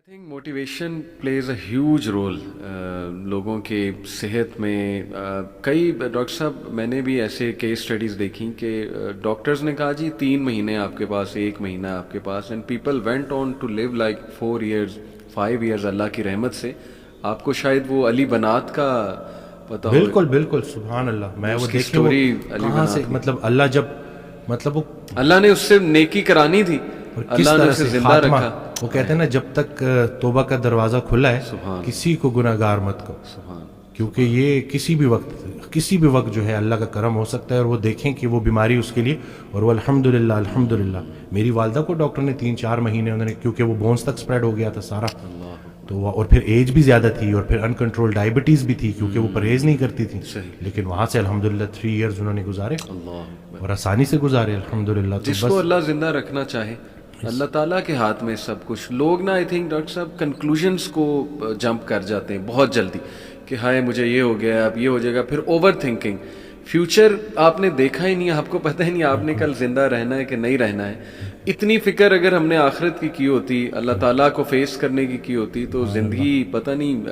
I think motivation plays a huge role لوگوں کے صحت میں. کئی ڈاکٹر صاحب میں نے بھی ایسے کیس اسٹڈیز دیکھی کہ ڈاکٹرز نے کہا جی 3 مہینے آپ کے پاس, 1 مہینہ آپ کے پاس, and people went on to live like 4 years 5 years اللہ کی رحمت سے. آپ کو شاید وہ علی بنات کا پتہ ہو. بالکل بالکل, سبحان اللہ. میں وہ دیکھے وہ کہاں سے, مطلب اللہ جب مطلب وہ اللہ نے اس سے نیکی کرانی تھی, اللہ نے اسے زندہ رکھا. وہ کہتے ہیں نا جب تک توبہ کا دروازہ کھلا ہے کسی کو گناہ گار مت کرو, کیونکہ یہ کسی بھی وقت جو ہے اللہ کا کرم ہو سکتا ہے. اور وہ دیکھیں کہ وہ بیماری اس کے لیے, اور وہ الحمدللہ میری والدہ کو ڈاکٹر نے 3-4 مہینے انہوں نے, کیونکہ وہ بونس تک سپریڈ ہو گیا تھا سارا, تو اور پھر ایج بھی زیادہ تھی, اور پھر انکنٹرول ڈائبٹیز بھی تھی کیونکہ وہ پرہیز نہیں کرتی تھی, لیکن وہاں سے الحمدللہ 3 years انہوں نے گزارے اور آسانی سے گزارے الحمدللہ. جس کو اللہ زندہ رکھنا چاہے اللہ تعالیٰ کے ہاتھ میں سب کچھ. لوگ نا آئی تھنک ڈاکٹر صاحب کنکلوژنس کو جمپ کر جاتے ہیں بہت جلدی کہ ہائے مجھے یہ ہو گیا, اب یہ ہو جائے گا, پھر اوور تھنکنگ. فیوچر آپ نے دیکھا ہی نہیں, آپ کو پتہ ہی نہیں آپ نے کل زندہ رہنا ہے کہ نہیں رہنا ہے. اتنی فکر اگر ہم نے آخرت کی ہوتی, اللہ تعالیٰ کو فیس کرنے کی ہوتی, تو زندگی پتہ نہیں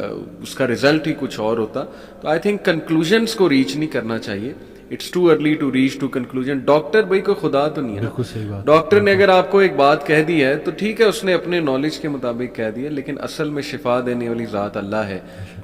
اس کا رزلٹ ہی کچھ اور ہوتا. تو آئی تھنک کنکلوژنس کو ریچ نہیں کرنا چاہیے. It's too early to reach to conclusion. Doctor بھائی کوئی خدا تو نہیں ہے. ڈاکٹر نے اگر آپ کو ایک بات کہہ دی ہے تو ٹھیک ہے, اس نے اپنے نالج کے مطابق کہہ دی ہے, لیکن اصل میں شفا دینے والی ذات اللہ ہے,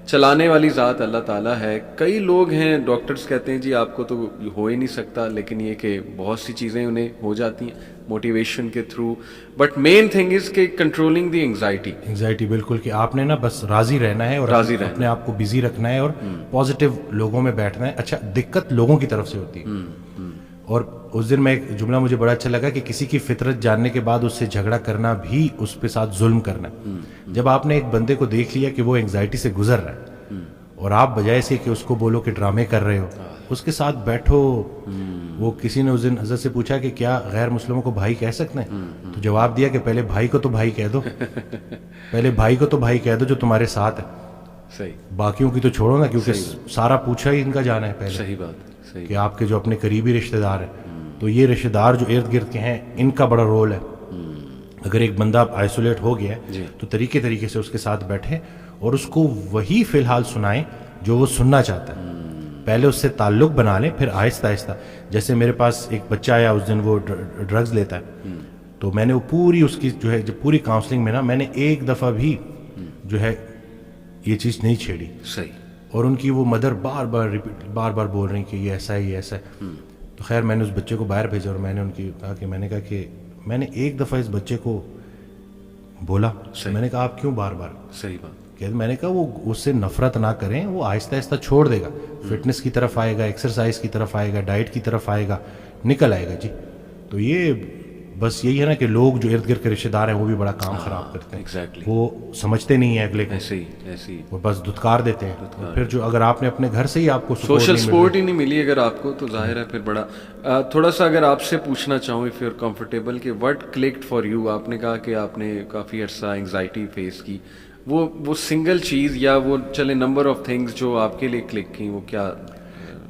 چلانے والی ذات اللہ تعالیٰ ہے. کئی لوگ ہیں ڈاکٹرز کہتے ہیں جی آپ کو تو ہو ہی نہیں سکتا, لیکن یہ کہ بہت سی چیزیں انہیں ہو جاتی ہیں موٹیویشن کے through. But main thing is کہ کنٹرولنگ دی انگزائٹی. بالکل, کہ آپ نے نا بس راضی رہنا ہے اور اپنے آپ کو بزی رکھنا ہے اور پازیٹیو لوگوں میں بیٹھنا ہے. اچھا, دقت لوگوں کی طرف سے ہوتی ہے, اور اس دن میں ایک جملہ مجھے بڑا اچھا لگا کہ کسی کی فطرت جاننے کے بعد اس سے جھگڑا کرنا بھی اس پہ ساتھ ظلم کرنا ہے. جب آپ نے ایک بندے کو دیکھ لیا کہ وہ انگزائٹی سے گزر رہا ہے, اور آپ بجائے سے کہ اس کو بولو کہ ڈرامے کر رہے ہو, اس کے ساتھ بیٹھو. وہ کسی نے اس دن حضرت سے پوچھا کہ کیا غیر مسلموں کو بھائی کہہ سکتے ہیں, تو جواب دیا کہ پہلے بھائی کو تو بھائی کہہ دو, پہلے بھائی کو تو بھائی کہہ دو جو تمہارے ساتھ ہے. صحیح, باقیوں کی تو چھوڑو نا, کیونکہ سارا پوچھا ہی ان کا جانا ہے پہلے. صحیح بات, کہ آپ کے جو اپنے قریبی رشتہ دار ہیں, تو یہ رشتہ دار جو ارد گرد کے ہیں ان کا بڑا رول ہے. اگر ایک بندہ آئسولیٹ ہو گیا ہے تو طریقے سے اس کے ساتھ بیٹھیں اور اس کو وہی فی الحال سنائیں جو وہ سننا چاہتا ہے. پہلے اس سے تعلق بنا لیں, پھر آہستہ آہستہ. جیسے میرے پاس ایک بچہ آیا اس دن, وہ ڈرگز لیتا ہے, تو میں نے وہ پوری اس کی جو ہے جب پوری کاؤنسلنگ میں نا میں نے ایک دفعہ بھی جو ہے یہ چیز نہیں چھیڑی. صحیح. اور ان کی وہ مدر بار بار بول رہی کہ یہ ایسا ہے, یہ ایسا ہے. تو خیر میں نے اس بچے کو باہر بھیجا اور میں نے ان کی کہا کہ میں نے ایک دفعہ اس بچے کو بولا, میں نے کہا آپ کیوں بار بار. صحیح بات. میں نے کہا وہ اس سے نفرت نہ کریں, وہ آہستہ آہستہ چھوڑ دے گا, فٹنس کی طرف آئے گا, ایکسرسائز کی طرف آئے گا, ڈائٹ کی طرف آئے گا, نکل آئے گا. جی, تو یہ بس یہی ہے نا کہ لوگ جو ارد گرد کے رشتے دار ہیں وہ بھی بڑا کام خراب کرتے ہیں. ایگزیکٹلی, وہ سمجھتے نہیں ہیں اگلے کو, ایسے ہی وہ بس دھتکار دیتے ہیں. پھر جو اگر آپ نے اپنے گھر سے ہی آپ کو سوشل سپورٹ ہی نہیں ملی اگر آپ کو, تو ظاہر ہے پھر بڑا. تھوڑا سا اگر آپ سے پوچھنا چاہوں اف یو آر کمفرٹیبل کہ وٹ کلکڈ فار یو. آپ نے کہا کہ آپ نے کافی عرصہ انگزائٹی فیس کی, وہ سنگل چیز یا وہ چلے نمبر آف تھنگز جو آپ کے لیے کلک کی, وہ کیا؟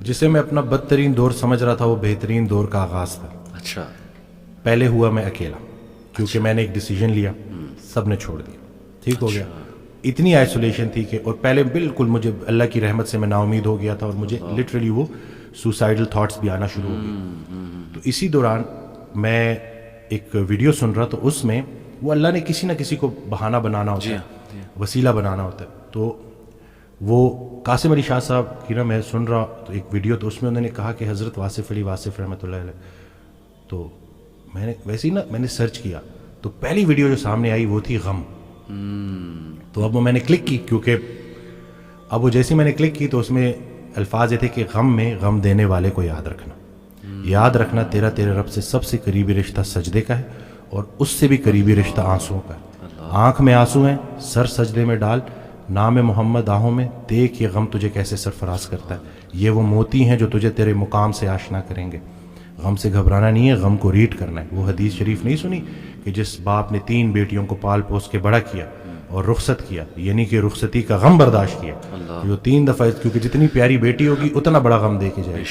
جسے میں اپنا بدترین دور سمجھ رہا تھا وہ بہترین دور کا آغاز تھا. اچھا. پہلے ہوا میں اکیلا, کیونکہ میں نے ایک ڈیسیجن لیا, سب نے چھوڑ دیا, ٹھیک ہو گیا. اتنی آئسولیشن تھی کہ, اور پہلے بالکل مجھے اللہ کی رحمت سے میں نا امید ہو گیا تھا, اور مجھے لٹرلی وہ سوسائڈل تھاٹس بھی آنا شروع ہو گئے. تو اسی دوران میں ایک ویڈیو سن رہا, تو اس میں وہ اللہ نے کسی نہ کسی کو بہانہ بنانا ہوتا ہے, وسیلہ بنانا ہوتا ہے. تو وہ قاسم علی شاہ صاحب کی نا میں سن رہا تو ایک ویڈیو, تو اس میں انہوں نے کہا کہ حضرت واصف علی واصف رحمۃ اللہ علیہ. تو میں نے ویسے ہی نا میں نے سرچ کیا, تو پہلی ویڈیو جو سامنے آئی وہ تھی غم. تو اب وہ میں نے کلک کی, کیونکہ اب وہ جیسے میں نے کلک کی تو اس میں الفاظ یہ تھے کہ غم میں غم دینے والے کو یاد رکھنا, یاد رکھنا تیرے رب سے سب سے قریبی رشتہ سجدے کا ہے, اور اس سے بھی قریبی رشتہ آنسوؤں کا ہے. آنکھ میں آنسو ہیں, سر سجدے میں ڈال, نام محمد آہوں میں, دیکھ یہ غم تجھے کیسے سرفراز کرتا ہے. یہ وہ موتی ہیں جو تجھے تیرے مقام سے آشنا کریں گے. غم سے گھبرانا نہیں ہے, غم کو ریڈ کرنا ہے. وہ حدیث شریف نہیں سنی کہ جس باپ نے 3 بیٹیوں کو پال پوس کے بڑا کیا, اور رخصت کیا, یعنی کہ رخصتی کا غم برداشت کیا. جو 3 دفعہ, کیونکہ جتنی پیاری بیٹی ہوگی اتنا بڑا غم دے کے جائے,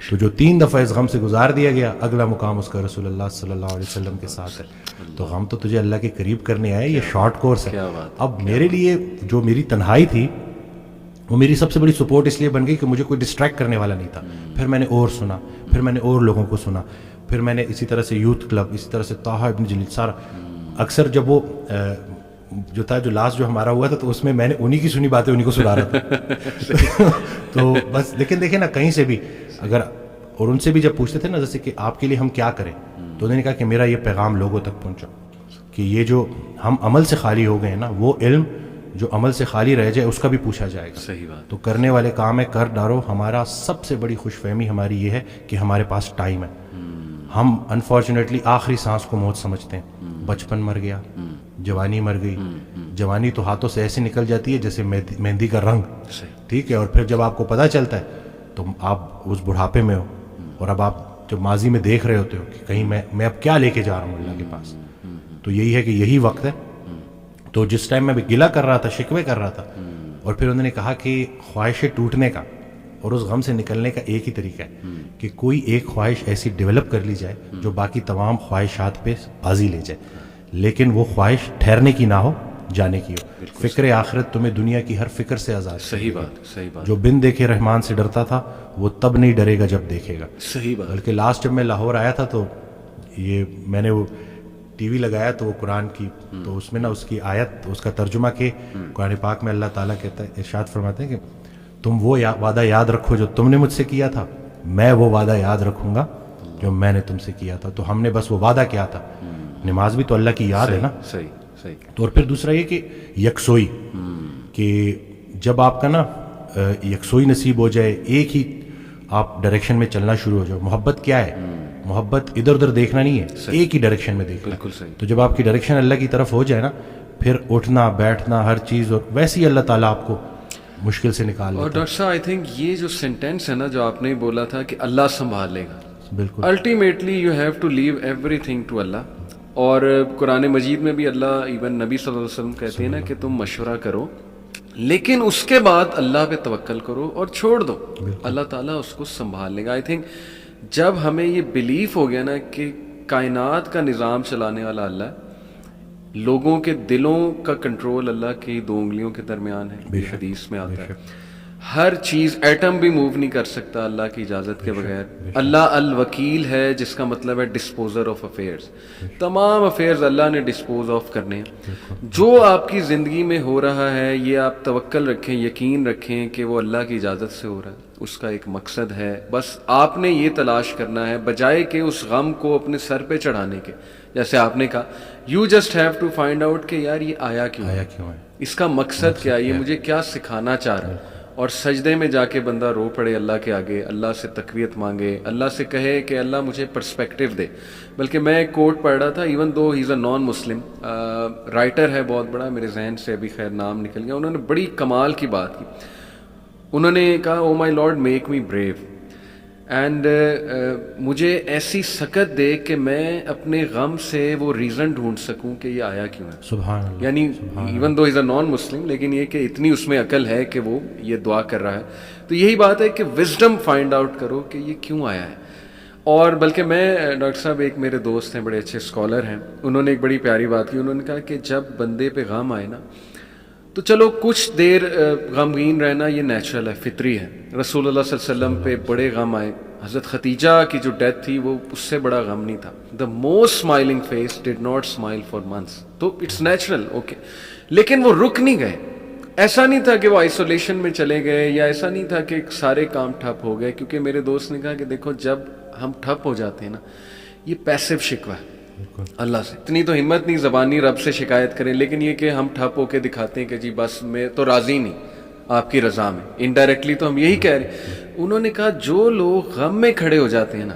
تو جو 3 دفعہ اس غم سے گزار دیا گیا, اگلا مقام اس کا رسول اللہ صلی اللہ علیہ وسلم کے ساتھ ہے. تو غم تو تجھے اللہ کے قریب کرنے آئے, یہ شارٹ کورس ہے. اب میرے لیے جو میری تنہائی تھی وہ میری سب سے بڑی سپورٹ اس لیے بن گئی کہ مجھے کوئی ڈسٹریکٹ کرنے والا نہیں تھا. پھر میں نے اور سنا, پھر میں نے اور لوگوں کو سنا, پھر میں نے اسی طرح سے یوتھ کلب, اسی طرح سے طه ابن جلیل, سارا. اکثر جب وہ جو تھا, جو لاسٹ جو ہمارا ہوا تھا, تو اس میں نے انہی کی سنی باتیں انہی کو سنا رہا تھا. تو بس لیکن دیکھیں نا, کہیں سے بھی اگر, اور ان سے بھی جب پوچھتے تھے نا جیسے کہ آپ کے لیے ہم کیا کریں, تو انہوں نے کہا کہ میرا یہ پیغام لوگوں تک پہنچاؤ کہ یہ جو ہم عمل سے خالی ہو گئے ہیں نا, وہ علم جو عمل سے خالی رہ جائے اس کا بھی پوچھا جائے گا. صحیح بات. تو کرنے والے کام ہے, کر ڈالو. ہمارا سب سے بڑی خوش فہمی ہماری یہ ہے کہ ہمارے پاس ٹائم ہے. ہم انفارچونیٹلی آخری سانس کو موت سمجھتے ہیں. بچپن مر گیا, جوانی مر گئی. جوانی تو ہاتھوں سے ایسے نکل جاتی ہے جیسے مہندی کا رنگ, ٹھیک ہے. اور پھر جب آپ کو پتہ چلتا ہے تو آپ اس بڑھاپے میں ہو, اور اب آپ جب ماضی میں دیکھ رہے ہوتے ہو کہ کہیں میں اب کیا لے کے جا رہا ہوں اللہ کے پاس. تو یہی ہے کہ یہی وقت ہے. تو جس ٹائم میں بھی گلہ کر رہا تھا, شکوے کر رہا تھا, اور پھر انہوں نے کہا کہ خواہشیں ٹوٹنے کا اور اس غم سے نکلنے کا ایک ہی طریقہ ہے کہ کوئی ایک خواہش ایسی ڈیولپ کر لی جائے جو باقی تمام خواہشات پہ بازی لے جائے, لیکن وہ خواہش ٹھہرنے کی نہ ہو, جانے کی ہو. فکر آخرت تمہیں دنیا کی ہر فکر سے آزاد. صحیح بات, صحیح بات. جو بن دیکھے رحمان سے ڈرتا تھا وہ تب نہیں ڈرے گا جب دیکھے گا. صحیح بات. بلکہ لاسٹ جب میں لاہور آیا تھا تو یہ میں نے وہ ٹی وی لگایا تو وہ قرآن کی, تو اس میں نا اس کی آیت, اس کا ترجمہ کہ قرآن پاک میں اللہ تعالیٰ کہتا ہے, ارشاد فرماتے ہیں کہ تم وہ وعدہ یاد رکھو جو تم نے مجھ سے کیا تھا, میں وہ وعدہ یاد رکھوں گا جو میں نے تم سے کیا تھا. تو ہم نے بس وہ وعدہ کیا تھا. نماز بھی تو اللہ کی یاد ہے نا. صحیح صحیح. تو اور پھر دوسرا یہ کہ یکسوئی, کہ جب آپ کا نا یکسوئی نصیب ہو جائے, ایک ہی آپ ڈائریکشن میں چلنا شروع ہو جاؤ. محبت کیا ہے؟ محبت ادھر ادھر دیکھنا نہیں ہے, ایک ہی ڈائریکشن میں دیکھنا. بالکل صحیح. تو جب آپ کی ڈائریکشن اللہ کی طرف ہو جائے نا, پھر اٹھنا بیٹھنا ہر چیز, اور ویسے ہی اللہ تعالیٰ آپ کو مشکل سے نکال لیتا ہے. اور ڈاکٹر صاحب آئی تھنک یہ جو سینٹینس ہے نا جو آپ نے بولا تھا کہ اللہ سنبھال لے گا, بالکل ultimately you have to leave everything to اللہ. اور قرآن مجید میں بھی اللہ, ایون نبی صلی اللہ علیہ وسلم کہتے ہیں نا کہ تم مشورہ کرو لیکن اس کے بعد اللہ پہ توکل کرو اور چھوڑ دو, اللہ تعالیٰ اس کو سنبھال لے گا. آئی تھنک جب ہمیں یہ بلیف ہو گیا نا کہ کائنات کا نظام چلانے والا اللہ ہے, لوگوں کے دلوں کا کنٹرول اللہ کی 2 انگلیوں کے درمیان ہے, حدیث میں آتا ہے. ہر چیز, ایٹم بھی موو نہیں کر سکتا اللہ کی اجازت کے بغیر. اللہ الوکیل ہے, جس کا مطلب ہے ڈسپوزر آف افیئرز. تمام افیئرز اللہ نے ڈسپوز آف کرنے ہیں. جو آپ کی زندگی میں ہو رہا ہے یہ آپ توکل رکھیں, یقین رکھیں کہ وہ اللہ کی اجازت سے ہو رہا ہے, اس کا ایک مقصد ہے. بس آپ نے یہ تلاش کرنا ہے بجائے کہ اس غم کو اپنے سر پہ چڑھانے کے. جیسے آپ نے کہا, you just have to find out کہ یار یہ آیا کیوں ہے, اس کا مقصد کیا ہے, یہ مجھے کیا سکھانا چاہ رہا ہے. اور سجدے میں جا کے بندہ رو پڑے اللہ کے آگے, اللہ سے تقویت مانگے, اللہ سے کہے کہ اللہ مجھے پرسپیکٹیو دے. بلکہ میں ایک کوٹ پڑھ رہا تھا, ایون دو ہی از اے نان مسلم رائٹر ہے بہت بڑا, میرے ذہن سے ابھی خیر نام نکل گیا, انہوں نے بڑی کمال کی بات کی. انہوں نے کہا, oh my lord make me brave, and مجھے ایسی سکت دے کہ میں اپنے غم سے وہ ریزن ڈھونڈ سکوں کہ یہ آیا کیوں ہے. سبحان اللہ. یعنی ایون دو از اے نان مسلم, لیکن یہ کہ اتنی اس میں عقل ہے کہ وہ یہ دعا کر رہا ہے. تو یہی بات ہے کہ وزڈم فائنڈ آؤٹ کرو کہ یہ کیوں آیا ہے. اور بلکہ میں, ڈاکٹر صاحب ایک میرے دوست ہیں بڑے اچھے اسکالر ہیں, انہوں نے ایک بڑی پیاری بات کی. انہوں نے کہا کہ جب بندے پہ غم آئے نا تو چلو کچھ دیر غمگین رہنا یہ نیچرل ہے, فطری ہے. رسول اللہ صلی اللہ علیہ وسلم پہ بڑے غم آئے, حضرت ختیجہ کی جو ڈیتھ تھی وہ اس سے بڑا غم نہیں تھا. The most smiling face did not smile for months. تو اٹس نیچرل, اوکے. لیکن وہ رک نہیں گئے. ایسا نہیں تھا کہ وہ آئسولیشن میں چلے گئے, یا ایسا نہیں تھا کہ سارے کام ٹھپ ہو گئے. کیونکہ میرے دوست نے کہا کہ دیکھو جب ہم ٹھپ ہو جاتے ہیں نا, یہ پیسو شکوہ ہے اللہ سے. اتنی تو ہمت نہیں زبانی رب سے شکایت کریں, لیکن یہ کہ ہم ٹھپ ہو کے دکھاتے ہیں کہ جی بس میں تو راضی نہیں آپ کی رضا میں, انڈائریکٹلی تو ہم یہی کہہ رہے ہیں. انہوں نے کہا جو لوگ غم میں کھڑے ہو جاتے ہیں نا,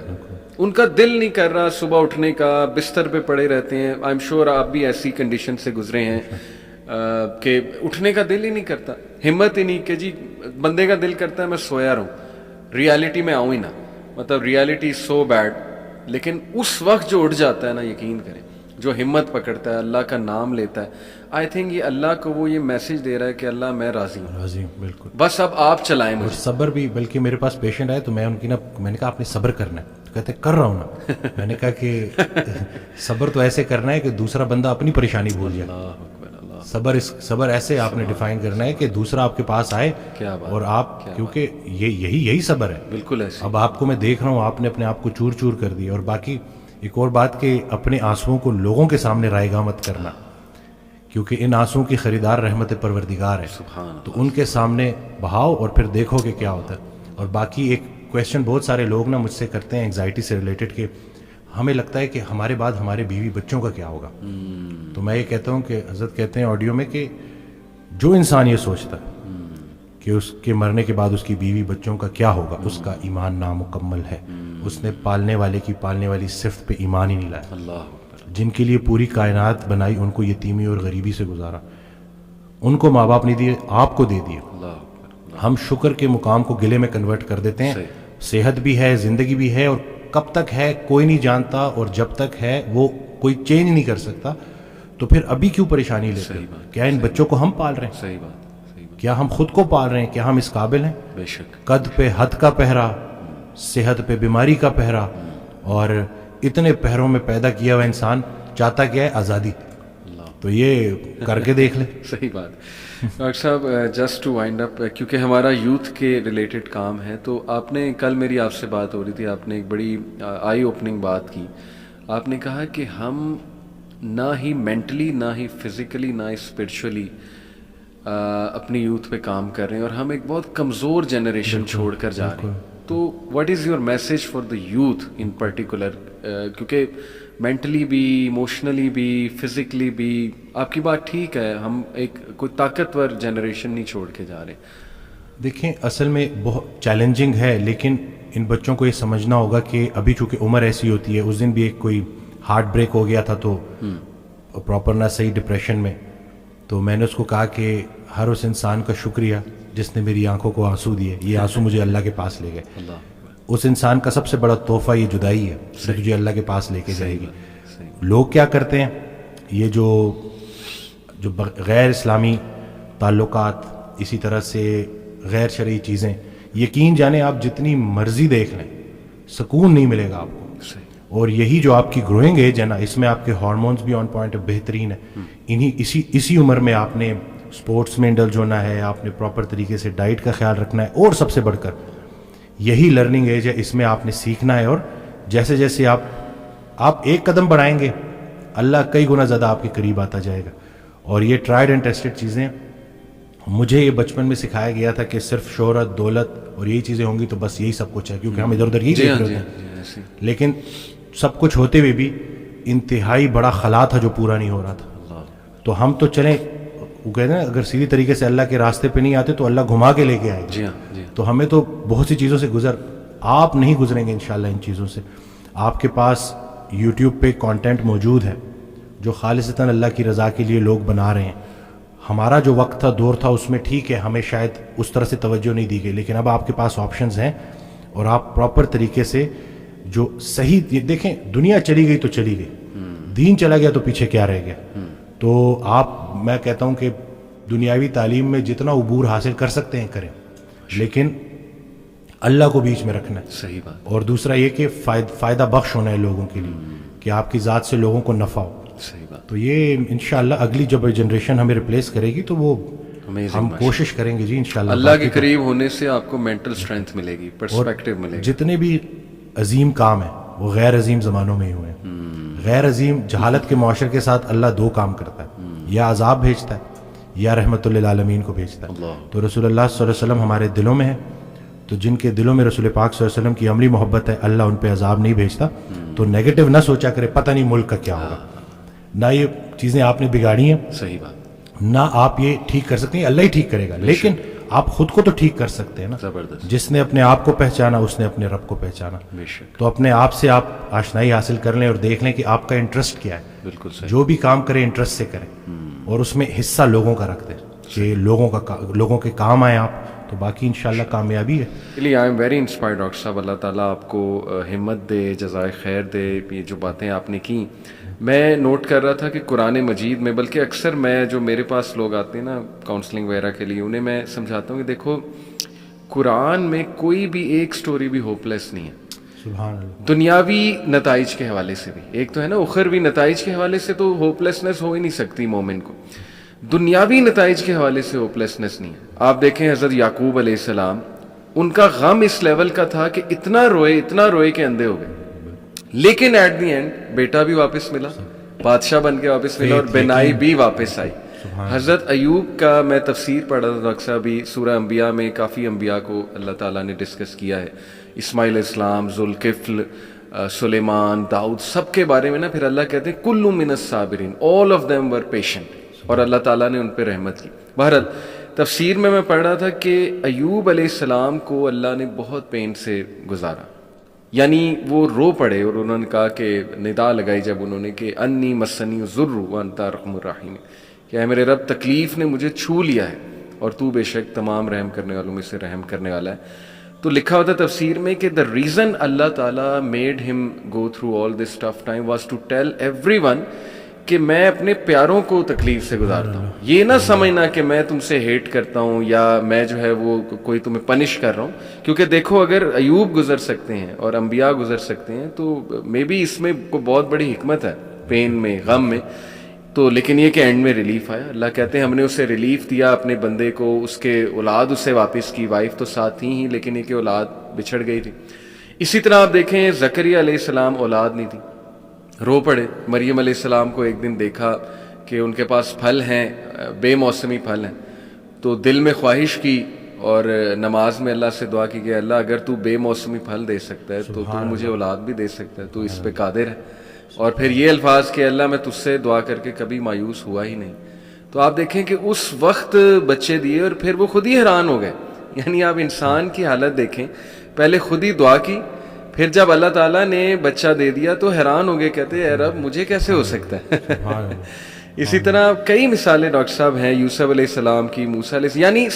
ان کا دل نہیں کر رہا صبح اٹھنے کا, بستر پہ پڑے رہتے ہیں. آئی ایم شیور آپ بھی ایسی کنڈیشن سے گزرے ہیں کہ اٹھنے کا دل ہی نہیں کرتا, ہمت ہی نہیں کہ جی بندے کا دل کرتا ہے میں سویا رہوں, ریالٹی میں آؤں ہی نہ, مطلب ریالٹی سو بیڈ. لیکن اس وقت جو اٹھ جاتا ہے نا, یقین کریں جو ہمت پکڑتا ہے, اللہ کا نام لیتا ہے, آئی تھنک یہ اللہ کو وہ یہ میسج دے رہا ہے کہ اللہ میں راضی ہوں, راضی ہوں, بالکل. بس اب آپ چلائیں اور مجھے. صبر بھی, بلکہ میرے پاس پیشنٹ آئے تو میں نے کہا آپ نے صبر کرنا ہے, کہتے کر رہا ہوں نا. میں نے کہا کہ صبر تو ایسے کرنا ہے کہ دوسرا بندہ اپنی پریشانی بھول جائے. اللہ اکبر, اللہ, صبر ایسے آپ نے ڈیفائن کرنا ہے کہ دوسرا آپ کے پاس آئے کیا بات, اور آپ, کیونکہ یہی صبر ہے. بالکل ایسے. اب آپ کو میں دیکھ رہا ہوں آپ نے اپنے آپ کو چور چور کر دیا. اور باقی ایک اور بات کہ اپنے آنسوؤں کو لوگوں کے سامنے رائے گاہ مت کرنا, کیونکہ ان آنسوؤں کی خریدار رحمت پروردگار ہے. تو ان کے سامنے بہاؤ اور پھر دیکھو کہ کیا ہوتا ہے. اور باقی ایک کویشچن بہت سارے لوگ نا مجھ سے کرتے ہیں انگزائٹی سے ریلیٹڈ کہ ہمیں لگتا ہے کہ ہمارے بعد ہمارے بیوی بچوں کا کیا ہوگا. تو میں یہ کہتا ہوں کہ حضرت کہتے ہیں آڈیو میں کہ جو انسان یہ سوچتا ہے کہ اس کے مرنے کے بعد اس کی بیوی بچوں کا کیا ہوگا, اس کا ایمان نامکمل ہے. اس نے پالنے والی صفت پہ ایمان ہی نہیں لایا. اللہ, جن کے لیے پوری کائنات بنائی, ان کو یتیمی اور غریبی سے گزارا, ان کو ماں باپ نہیں دیے, آپ کو دے دیے. ہم شکر کے مقام کو گلے میں کنورٹ کر دیتے ہیں. صحت بھی ہے, زندگی بھی ہے, اور کب تک ہے کوئی نہیں جانتا, اور جب تک ہے وہ کوئی چینج نہیں کر سکتا. تو پھر ابھی کیوں پریشانی لیتے ہیں؟ کیا ان بچوں کو ہم پال رہے ہیں؟ صحیح بات, کیا ہم خود کو پال رہے ہیں؟ کیا ہم اس قابل ہیں؟ بے شک. قد پہ حد کا پہرا, صحت پہ بیماری کا پہرا, اور اتنے پہروں میں پیدا کیا ہوا انسان چاہتا کیا ہے؟ آزادی. تو یہ کر کے دیکھ لے. صحیح بات. ڈاکٹر صاحب, جسٹ ٹو وائنڈ اپ, کیونکہ ہمارا یوتھ کے ریلیٹڈ کام ہے, تو آپ نے کل میری آپ سے بات ہو رہی تھی, آپ نے ایک بڑی آئی اوپننگ بات کی. آپ نے کہا کہ ہم نہ ہی مینٹلی, نہ ہی فزیکلی, نہ ہی اسپرچولی اپنی یوتھ پہ کام کر رہے ہیں, اور ہم ایک بہت کمزور جنریشن چھوڑ کر جا رہے ہیں. تو what is your message for the youth in particular, کیونکہ مینٹلی بھی, ایموشنلی بھی, فزیکلی بھی, آپ کی بات ٹھیک ہے, ہم ایک کوئی طاقتور جنریشن نہیں چھوڑ کے جا رہے. دیکھیں اصل میں بہت چیلنجنگ ہے, لیکن ان بچوں کو یہ سمجھنا ہوگا کہ ابھی چونکہ عمر ایسی ہوتی ہے. اس دن بھی ایک کوئی ہارٹ بریک ہو گیا تھا تو پراپر نہ صحیح ڈپریشن میں, تو میں نے اس کو کہا کہ ہر اس انسان کا شکریہ جس نے میری آنکھوں کو آنسو دیے. یہ آنسو مجھے اللہ کے پاس لے گئے. اس انسان کا سب سے بڑا تحفہ یہ جدائی ہے جو تجھے اللہ کے پاس لے کے جائے گی. لوگ کیا کرتے ہیں, یہ جو غیر اسلامی تعلقات, اسی طرح سے غیر شرعی چیزیں, یقین جانیں آپ جتنی مرضی دیکھ لیں سکون نہیں ملے گا آپ کو. اور یہی جو آپ کی گروئنگ ایج ہے نا, اس میں آپ کے ہارمونز بھی آن پوائنٹ بہترین ہے. اسی عمر میں آپ نے اسپورٹس میں انڈلج ہونا ہے, آپ نے پراپر طریقے سے ڈائٹ کا خیال رکھنا ہے, اور سب سے بڑھ کر یہی لرننگ ایج ہے, اس میں آپ نے سیکھنا ہے. اور جیسے جیسے آپ ایک قدم بڑھائیں گے, اللہ کئی گنا زیادہ آپ کے قریب آتا جائے گا. اور یہ ٹرائیڈ اینڈ ٹیسٹڈ چیزیں, مجھے یہ بچپن میں سکھایا گیا تھا کہ صرف شہرت, دولت اور یہی چیزیں ہوں گی تو بس یہی سب کچھ ہے, کیونکہ ہم ادھر ادھر یہی دیکھ رہے ہیں. لیکن سب کچھ ہوتے ہوئے بھی انتہائی بڑا خلا تھا جو پورا نہیں ہو رہا تھا. تو ہم تو چلیں, وہ کہتے ہیں اگر سیدھی طریقے سے اللہ کے راستے پہ نہیں آتے تو اللہ گھما کے لے کے آئے گا. تو ہمیں تو بہت سی چیزوں سے آپ نہیں گزریں گے انشاءاللہ ان چیزوں سے. آپ کے پاس یوٹیوب پہ کانٹینٹ موجود ہے جو خالصتاً اللہ کی رضا کے لیے لوگ بنا رہے ہیں. ہمارا جو وقت تھا, دور تھا, اس میں ٹھیک ہے ہمیں شاید اس طرح سے توجہ نہیں دی گئی, لیکن اب آپ کے پاس آپشنز ہیں, اور آپ پراپر طریقے سے جو صحیح, دیکھیں دنیا چلی گئی تو چلی گئی, دین چلا گیا تو پیچھے کیا رہ گیا. تو میں کہتا ہوں کہ دنیاوی تعلیم میں جتنا عبور حاصل کر سکتے ہیں کریں, لیکن اللہ کو بیچ میں رکھنا ہے. صحیح بات. اور دوسرا یہ کہ فائدہ بخش ہونا ہے لوگوں کے لیے, کہ آپ کی ذات سے لوگوں کو نفع ہو. صحیح بات. تو یہ انشاءاللہ اگلی جب جنریشن ہمیں ریپلیس کرے گی تو وہ ہم کوشش کریں گے جی انشاءاللہ. اللہ کے قریب ہونے سے آپ کو مینٹل اسٹرینتھ ملے گی, پرسپیکٹیو ملے گی. جتنے بھی عظیم کام ہیں وہ غیر عظیم زمانوں میں ہی ہوئے ہیں. غیر عظیم جہالت کے معاشرے کے ساتھ اللہ دو کام کرتا ہے, یا عذاب بھیجتا ہے یا رحمت للعالمین کو بھیجتا ہے. تو رسول اللہ صلی اللہ علیہ وسلم ہمارے دلوں میں ہے, تو جن کے دلوں میں رسول پاک صلی اللہ علیہ وسلم کی عملی محبت ہے, اللہ ان پہ عذاب نہیں بھیجتا. تو نیگیٹو نہ سوچا کرے, پتہ نہیں ملک کا کیا ہوگا, نہ یہ چیزیں آپ نے بگاڑی ہیں, صحیح بات, نہ آپ یہ ٹھیک کر سکتے ہیں, اللہ ہی ٹھیک کرے گا. لیکن آپ خود کو تو ٹھیک کر سکتے ہیں نا. زبردست. جس نے اپنے آپ کو پہچانا اس نے اپنے رب کو پہچانا. تو اپنے آپ سے آپ آشنائی حاصل کر لیں اور دیکھ لیں کہ آپ کا انٹرسٹ کیا ہے. بالکل صحیح. جو بھی کام کریں انٹرسٹ سے کریں, اور اس میں حصہ لوگوں کا رکھ دیں کہ لوگوں کے کام آئیں آپ, تو باقی انشاءاللہ کامیابی ہے. I am very inspired doctor صاحب, اللہ تعالیٰ آپ کو ہمت دے, جزائے خیر دے. یہ جو باتیں آپ نے کی میں نوٹ کر رہا تھا کہ قرآن مجید میں، بلکہ اکثر میں جو میرے پاس لوگ آتے ہیں نا کاؤنسلنگ وغیرہ کے لیے، انہیں میں سمجھاتا ہوں کہ دیکھو قرآن میں کوئی بھی ایک سٹوری بھی ہوپ لیس نہیں ہے. سبحان اللہ. دنیاوی نتائج کے حوالے سے بھی، ایک تو ہے نا اخروی نتائج کے حوالے سے تو ہوپ لیسنس ہو ہی نہیں سکتی مومن کو، دنیاوی نتائج کے حوالے سے ہوپ لیسنس نہیں ہے. آپ دیکھیں حضرت یعقوب علیہ السلام، ان کا غم اس لیول کا تھا کہ اتنا روئے کہ اندھے ہو گئے، لیکن ایٹ دی اینڈ بیٹا بھی واپس ملا، بادشاہ بن کے واپس ملا، اور بینائی بھی واپس آئی. حضرت ایوب کا میں تفسیر پڑھا تھا ڈاکٹر صاحب، بھی سورہ انبیاء میں کافی انبیاء کو اللہ تعالیٰ نے ڈسکس کیا ہے، اسماعیل علیہ السلام، ذوالکفل، سلیمان، داؤد، سب کے بارے میں نا پھر اللہ کہتے ہیں کل من الصابرین، all of them were patient, اور اللہ تعالیٰ نے ان پہ رحمت کی. بہرحال تفسیر میں پڑھ رہا تھا کہ ایوب علیہ السلام کو اللہ نے بہت پین سے گزارا، یعنی وہ رو پڑے، اور انہوں نے کہا کہ ندا لگائی جب انہوں نے کہ انی مسنی الضر وانت ارحم الراحمین، کہ اے میرے رب تکلیف نے مجھے چھو لیا ہے اور تو بے شک تمام رحم کرنے والوں میں سے رحم کرنے والا ہے. تو لکھا ہوتا تفسیر میں کہ the reason اللہ تعالیٰ made him go through all this tough time was to tell everyone کہ میں اپنے پیاروں کو تکلیف سے گزارتا ہوں. یہ نہ سمجھنا کہ میں تم سے ہیٹ کرتا ہوں یا میں جو ہے وہ کوئی تمہیں پنش کر رہا ہوں، کیونکہ دیکھو اگر ایوب گزر سکتے ہیں اور انبیاء گزر سکتے ہیں تو مے بی اس میں کوئی بہت بڑی حکمت ہے، پین میں، غم میں. تو لیکن یہ کہ اینڈ میں ریلیف آیا. اللہ کہتے ہیں ہم نے اسے ریلیف دیا اپنے بندے کو، اس کے اولاد اسے واپس کی، وائف تو ساتھ تھی ہی لیکن یہ کہ اولاد بچھڑ گئی تھی. اسی طرح آپ دیکھیں زکریا علیہ السلام اولاد نہیں تھی، رو پڑے. مریم علیہ السلام کو ایک دن دیکھا کہ ان کے پاس پھل ہیں، بے موسمی پھل ہیں، تو دل میں خواہش کی اور نماز میں اللہ سے دعا کی کہ اللہ اگر تو بے موسمی پھل دے سکتا ہے تو تو مجھے اولاد بھی دے سکتا ہے، تو اس پہ قادر ہے. اور پھر یہ الفاظ کہ اللہ میں تجھ سے دعا کر کے کبھی مایوس ہوا ہی نہیں. تو آپ دیکھیں کہ اس وقت بچے دیے اور پھر وہ خود ہی حیران ہو گئے. یعنی آپ انسان کی حالت دیکھیں، پہلے خود ہی دعا کی، پھر جب اللہ تعالیٰ نے بچہ دے دیا تو حیران ہو گئے، کہتے اے رب مجھے کیسے ہو سکتا ہے. اسی طرح کئی مثالیں ڈاکٹر صاحب ہیں، یوسف علیہ السلام کی، موسیٰ علیہ السلام، یعنی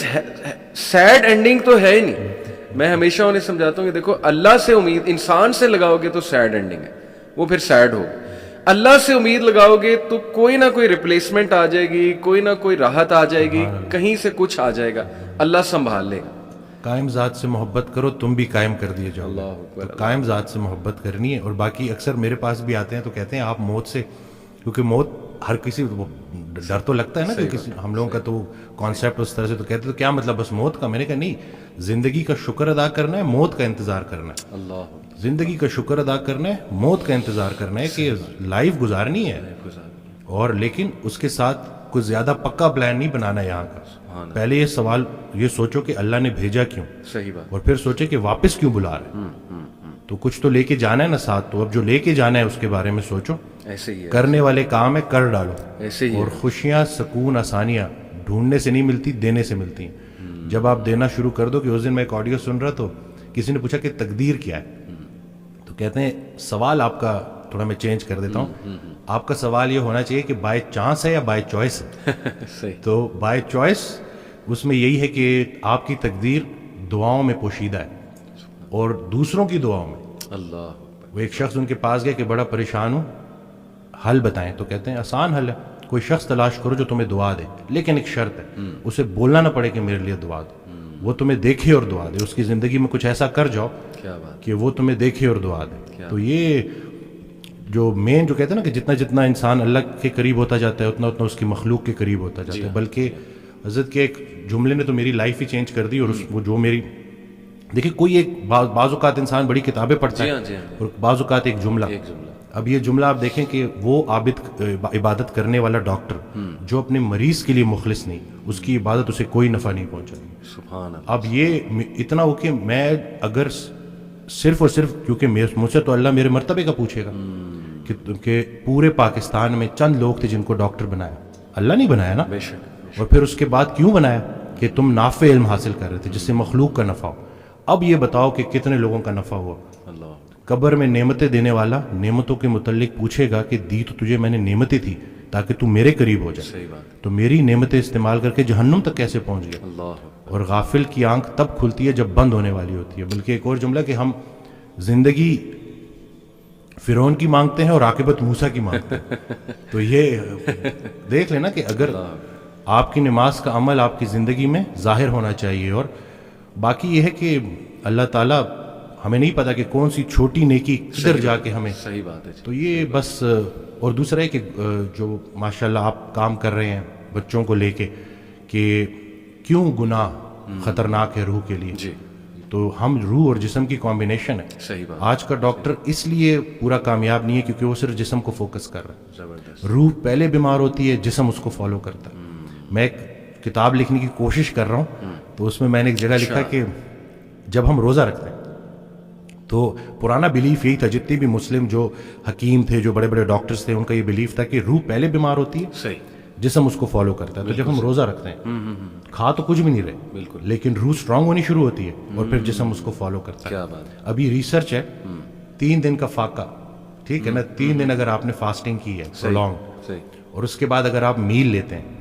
سیڈ اینڈنگ تو ہے ہی نہیں. میں ہمیشہ انہیں سمجھاتا ہوں کہ دیکھو اللہ سے امید انسان سے لگاؤ گے تو سیڈ اینڈنگ ہے، وہ پھر سیڈ ہو. اللہ سے امید لگاؤ گے تو کوئی نہ کوئی ریپلیسمنٹ آ جائے گی، کوئی نہ کوئی راحت آ جائے گی، کہیں سے کچھ آ جائے گا، اللہ سنبھال لے گا. قائم ذات سے محبت کرو تم بھی قائم کر دیے جاؤ. اللہ اکبر. تو قائم ذات سے محبت کرنی ہے. اور باقی اکثر میرے پاس بھی آتے ہیں تو کہتے ہیں آپ موت سے، کیونکہ موت ہر کسی ڈر تو لگتا ہے نا کہ کسی ہم لوگوں کا تو کانسیپٹ اس طرح سے، تو کہتے تو کیا مطلب بس موت کا. میں نے کہا نہیں، زندگی کا شکر ادا کرنا ہے، موت کا انتظار کرنا ہے. اللہ زندگی کا شکر ادا کرنا ہے، موت کا انتظار کرنا ہے کہ لائف گزارنی ہے، اور لیکن اس کے ساتھ کچھ زیادہ پکا پلان نہیں بنانا ہے یہاں کا. پہلے یہ سوال یہ سوچو کہ اللہ نے بھیجا کیوں، صحیح بات، اور پھر سوچے کہ واپس کیوں بلا رہے. تو کچھ تو لے کے جانا ہے نا ساتھ، تو اب جو لے کے جانا ہے اس کے بارے میں سوچو. ایسے ہی ہے، کرنے والے کام ہے کر ڈالو. ایسے ہی. اور خوشیاں، سکون، آسانیاں ڈھونڈنے سے نہیں ملتی، دینے سے ملتی ہیں. جب آپ دینا شروع کر دو. کہ اس دن میں ایک آڈیو سن رہا تو کسی نے پوچھا کہ تقدیر کیا ہے، تو کہتے ہیں سوال آپ کا تھوڑا میں چینج کر دیتا ہوں. آپ کا سوال یہ ہونا چاہیے کہ بائی چانس ہے یا بائی چوائس ہے. تو بائی چوائس اس میں یہی ہے کہ آپ کی تقدیر دعاؤں میں پوشیدہ ہے اور دوسروں کی دعاؤں میں. اللہ. وہ ایک شخص ان کے پاس گیا کہ بڑا پریشان ہوں، حل بتائیں. تو کہتے ہیں آسان حل ہے، کوئی شخص تلاش کرو جو تمہیں دعا دے، لیکن ایک شرط ہے، اسے بولنا نہ پڑے کہ میرے لیے دعا دو. وہ تمہیں دیکھے اور دعا دے. اس کی زندگی میں کچھ ایسا کر جاؤ کہ وہ تمہیں دیکھے اور دعا دے. تو یہ جو مین جو کہتے ہیں نا کہ جتنا جتنا انسان اللہ کے قریب ہوتا جاتا ہے اتنا اتنا اس کی مخلوق کے قریب ہوتا جاتا ہے. بلکہ حضرت کے ایک جملے نے تو میری لائف ہی چینج کر دی. اور وہ جو میری دیکھیں کوئی ایک بعض اوقات انسان بڑی کتابیں پڑھتا ہے اور بعض اوقات ایک جملہ. اب یہ جملہ آپ دیکھیں کہ وہ عابد عبادت کرنے والا ڈاکٹر جو اپنے مریض کے لیے مخلص نہیں، اس کی عبادت اسے کوئی نفع نہیں پہنچائے گی. سبحان اللہ. اب یہ اتنا ہو کہ میں اگر صرف اور صرف کیونکہ مجھ سے تو اللہ میرے مرتبے کا پوچھے گا کہ پورے پاکستان میں چند لوگ تھے جن کو ڈاکٹر بنایا، اللہ نہیں بنایا نا. اور پھر اس کے بعد کیوں بنایا؟ کہ تم نافع علم حاصل کر رہے تھے جس سے مخلوق کا نفع ہو. اب یہ بتاؤ کہ کتنے لوگوں کا نفع ہوا. قبر میں نعمتیں دینے والا نعمتوں کے متعلق پوچھے گا کہ دی تو تجھے میں نے نعمتیں تھی تاکہ تو میرے قریب ہو جائے، تو میری نعمتیں استعمال کر کے جہنم تک کیسے پہنچ گیا. اور غافل کی آنکھ تب کھلتی ہے جب بند ہونے والی ہوتی ہے. بلکہ ایک اور جملہ کہ ہم زندگی فرعون کی مانگتے ہیں اور عاقبت موسیٰ کی مانگتے ہیں. تو یہ دیکھ لینا کہ اگر آپ کی نماز کا عمل آپ کی زندگی میں ظاہر ہونا چاہیے. اور باقی یہ ہے کہ اللہ تعالیٰ ہمیں نہیں پتا کہ کون سی چھوٹی نیکی کدھر جا کے ہمیں. صحیح بات ہے. تو یہ بس. اور دوسرا ہے کہ جو ماشاءاللہ آپ کام کر رہے ہیں بچوں کو لے کے کہ کیوں گناہ خطرناک ہے روح کے لیے. جی. تو ہم روح اور جسم کی کمبینیشن ہے. صحیح بات. آج کا ڈاکٹر اس لیے پورا کامیاب نہیں ہے کیونکہ وہ صرف جسم کو فوکس کر رہا ہے. زبردست. روح پہلے بیمار ہوتی ہے, جسم اس کو فالو کرتا ہے. میں ایک کتاب لکھنے کی کوشش کر رہا ہوں تو اس میں نے ایک جگہ لکھا کہ جب ہم روزہ رکھتے ہیں تو پرانا بلیف یہی تھا, جتنے بھی مسلم جو حکیم تھے, جو بڑے بڑے ڈاکٹرز تھے, ان کا یہ بلیف تھا کہ روح پہلے بیمار ہوتی ہے, صحیح, جسم اس کو فالو کرتا ہے. تو جب ہم روزہ رکھتے ہیں کھا تو کچھ بھی نہیں رہے بالکل, لیکن روح اسٹرانگ ہونی شروع ہوتی ہے اور پھر جسم اس کو فالو کرتا ہے. کیا بات ہے. ابھی ریسرچ ہے 3 دن کا فاقہ, ٹھیک ہے نا, 3 دن اگر آپ نے فاسٹنگ کی ہے لانگ, اور اس کے بعد اگر آپ میل لیتے ہیں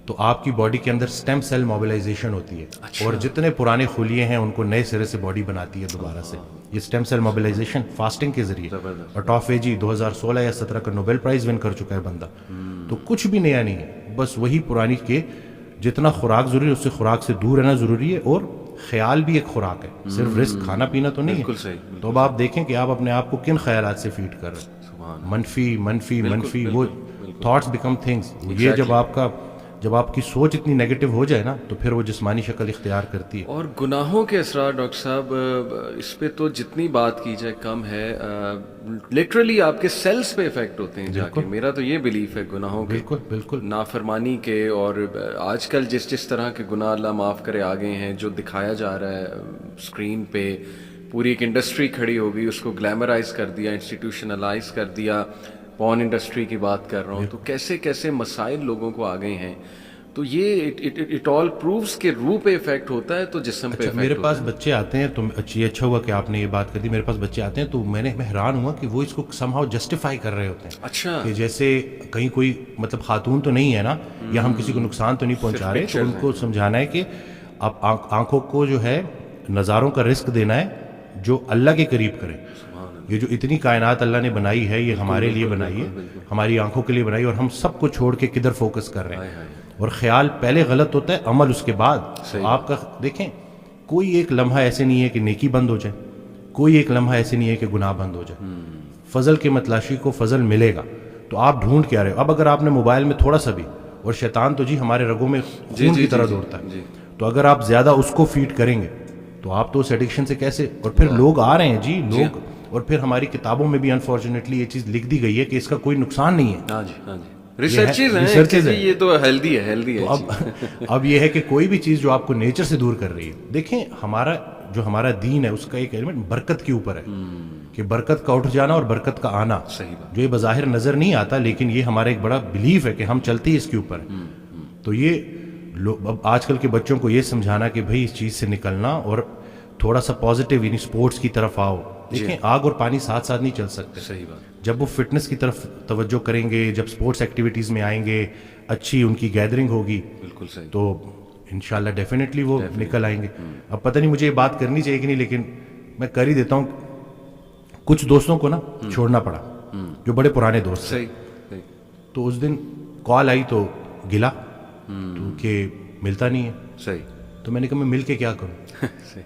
تو آپ کی باڈی کے اندر سٹیم سیل موبلائزیشن ہوتی ہے, اور جتنے پرانے خلیے ہیں ان کو نئے سرے سے باڈی بناتی ہے دوبارہ سے. یہ سٹیم سیل موبلائزیشن فاسٹنگ کے ذریعے. اٹافیجی 2016 یا 17 کا نوبل پرائز ون کر چکا ہے بندہ. تو کچھ بھی نیا نہیں ہے, بس وہی پرانی کے جتنا خوراک ضروری ہے اس سے خوراک سے دور رہنا ضروری ہے. اور خیال بھی ایک خوراک ہے, صرف رزق کھانا پینا تو نہیں ہے. تو اب آپ دیکھیں کہ آپ اپنے آپ کو کن خیالات سے فیڈ کر رہے ہیں. منفی منفی منفی, وہ تھاٹس بیکم تھنگس. یہ جب آپ کی سوچ اتنی نیگیٹو ہو جائے نا تو پھر وہ جسمانی شکل اختیار کرتی ہے. اور گناہوں کے اثرات ڈاکٹر صاحب, اس پہ تو جتنی بات کی جائے کم ہے. لٹرلی آپ کے سیلز پہ افیکٹ ہوتے ہیں جا کے. میرا تو یہ بلیف ہے گناہوں کے, بالکل نافرمانی کے. اور آج کل جس طرح کے گناہ اللہ معاف کرے آ گئے ہیں, جو دکھایا جا رہا ہے اسکرین پہ, پوری ایک انڈسٹری کھڑی ہو گئی, اس کو گلیمرائز کر دیا, انسٹیٹیوشنلائز کر دیا. پورن انڈسٹری کی بات کر رہا ہوں. تو کیسے کیسے مسائل لوگوں کو آ گئے ہیں. تو یہ اٹ آل پرووز کہ روح پہ افیکٹ ہوتا ہے تو جسم پہ افیکٹ. میرے پاس بچے آتے ہیں تو اچھا ہوا کہ آپ نے یہ بات کر دی. میرے پاس بچے آتے ہیں تو میں حیران ہوا کہ وہ اس کو سم ہاؤ جسٹیفائی کر رہے ہوتے ہیں. اچھا, کہ جیسے کہیں کوئی مطلب خاتون تو نہیں ہے نا, یا ہم کسی کو نقصان تو نہیں پہنچا رہے. تو ان کو سمجھانا ہے کہ آپ آنکھوں کو جو ہے نظاروں کا رزق دینا ہے جو اللہ کے قریب کرے. یہ جو اتنی کائنات اللہ نے بنائی ہے یہ ہمارے لیے بنائی ہے, ہماری آنکھوں کے لیے بنائی ہے, اور ہم سب کو چھوڑ کے کدھر فوکس کر رہے ہیں. اور خیال پہلے غلط ہوتا ہے, عمل اس کے بعد. آپ کا دیکھیں کوئی ایک لمحہ ایسے نہیں ہے کہ نیکی بند ہو جائے, کوئی ایک لمحہ ایسے نہیں ہے کہ گناہ بند ہو جائے. فضل کے متلاشی کو فضل ملے گا. تو آپ ڈھونڈ کے آ رہے ہو. اب اگر آپ نے موبائل میں تھوڑا سا بھی, اور شیطان تو جی ہمارے رگوں میں خون کی طرح دوڑتا ہے, تو اگر آپ زیادہ اس کو فیڈ کریں گے تو آپ تو اس ایڈکشن سے کیسے. اور پھر لوگ آ رہے ہیں جی لوگ, اور پھر ہماری کتابوں میں بھی انفارچونیٹلی یہ چیز لکھ دی گئی ہے کہ اس کا کوئی نقصان نہیں ہے. ہاں جی, ریسرچز ہیں, یہ تو ہیلدی ہے. اب یہ ہے کہ کوئی بھی چیز جو آپ کو نیچر سے دور کر رہی ہے. دیکھیں ہمارا دین ہے اس کا ایک ایلیمنٹ برکت کے اوپر ہے, کہ برکت کا اٹھ جانا اور برکت کا آنا, جو یہ بظاہر نظر نہیں آتا لیکن یہ ہمارا ایک بڑا بلیف ہے کہ ہم چلتے ہی اس کے اوپر ہیں. تو یہ اب آج کل کے بچوں کو یہ سمجھانا کہ بھائی اس چیز سے نکلنا اور تھوڑا سا پازیٹیو یعنی سپورٹس کی طرف آؤ. دیکھیں آگ اور پانی ساتھ ساتھ نہیں چل سکتے. صحیح بات. جب وہ فٹنس کی طرف توجہ کریں گے, جب سپورٹس ایکٹیویٹیز میں آئیں گے, اچھی ان کی گیدرنگ ہوگی, بالکل صحیح, تو انشاءاللہ ڈیفینیٹلی وہ نکل آئیں گے. اب پتہ نہیں مجھے یہ بات کرنی چاہیے کہ نہیں, لیکن میں کر ہی دیتا ہوں. کچھ دوستوں کو نا چھوڑنا پڑا جو بڑے پرانے دوست ہیں. تو اس دن کال آئی تو گلا کہ ملتا نہیں ہے. صحیح. تو میں نے کہا میں مل کے کیا کروں.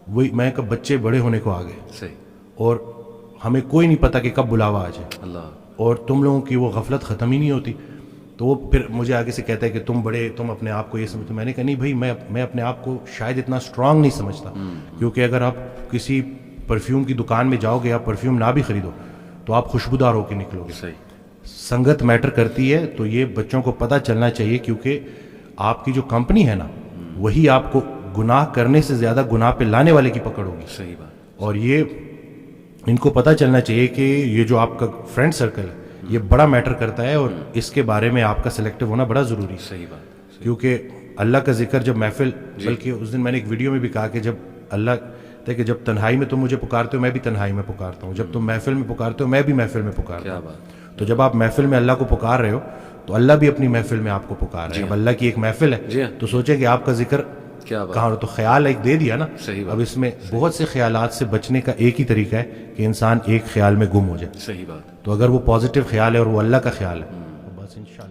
وہی میں کہا بچے بڑے ہونے کو آ گئے. صحیح. اور ہمیں کوئی نہیں پتا کہ کب بلاوا آ جائے. اللہ. اور تم لوگوں کی وہ غفلت ختم ہی نہیں ہوتی. تو وہ پھر مجھے آگے سے کہتا ہے کہ تم اپنے آپ کو یہ سمجھتے. میں نے کہا نہیں بھائی, میں اپنے آپ کو شاید اتنا اسٹرانگ نہیں سمجھتا, کیونکہ اگر آپ کسی پرفیوم کی دکان میں جاؤ گے, آپ پرفیوم نہ بھی خریدو تو آپ خوشبودار ہو کے نکلو گے. صحیح. سنگت میٹر کرتی ہے. تو یہ بچوں کو پتہ چلنا چاہیے, کیونکہ آپ کی جو کمپنی ہے نا وہی آپ کو گناہ کرنے سے زیادہ گناہ پہ لانے والے کی پکڑ ہوگی. صحیح بات. اور یہ ان کو پتہ چلنا چاہیے کہ یہ جو آپ کا فرینڈ سرکل ہے یہ بڑا میٹر کرتا ہے, اور اس کے بارے میں آپ کا سلیکٹو ہونا بڑا ضروری ہے. صحیح بات. کیونکہ اللہ کا ذکر جب محفل, بلکہ اس دن میں نے ایک ویڈیو میں بھی کہا کہ جب اللہ کہتے کہ جب تنہائی میں تم مجھے پکارتے ہو میں بھی تنہائی میں پکارتا ہوں, جب تم محفل میں پکارتے ہو میں بھی محفل میں پکارتا ہوں. تو جب آپ محفل میں اللہ کو پکار رہے ہو تو اللہ بھی اپنی محفل میں آپ کو پکار رہے ہیں. اب اللہ کی ایک محفل ہے تو سوچیں کہ آپ کا ذکر کیا بات، کہاں تو خیال ایک دے دیا نا. صحیح بات، اب اس میں بہت سے خیالات سے بچنے کا ایک ہی طریقہ ہے کہ انسان ایک خیال میں گم ہو جائے. صحیح بات. تو اگر وہ پازیٹیو خیال ہے اور وہ اللہ کا خیال ہے تو بس انشاءاللہ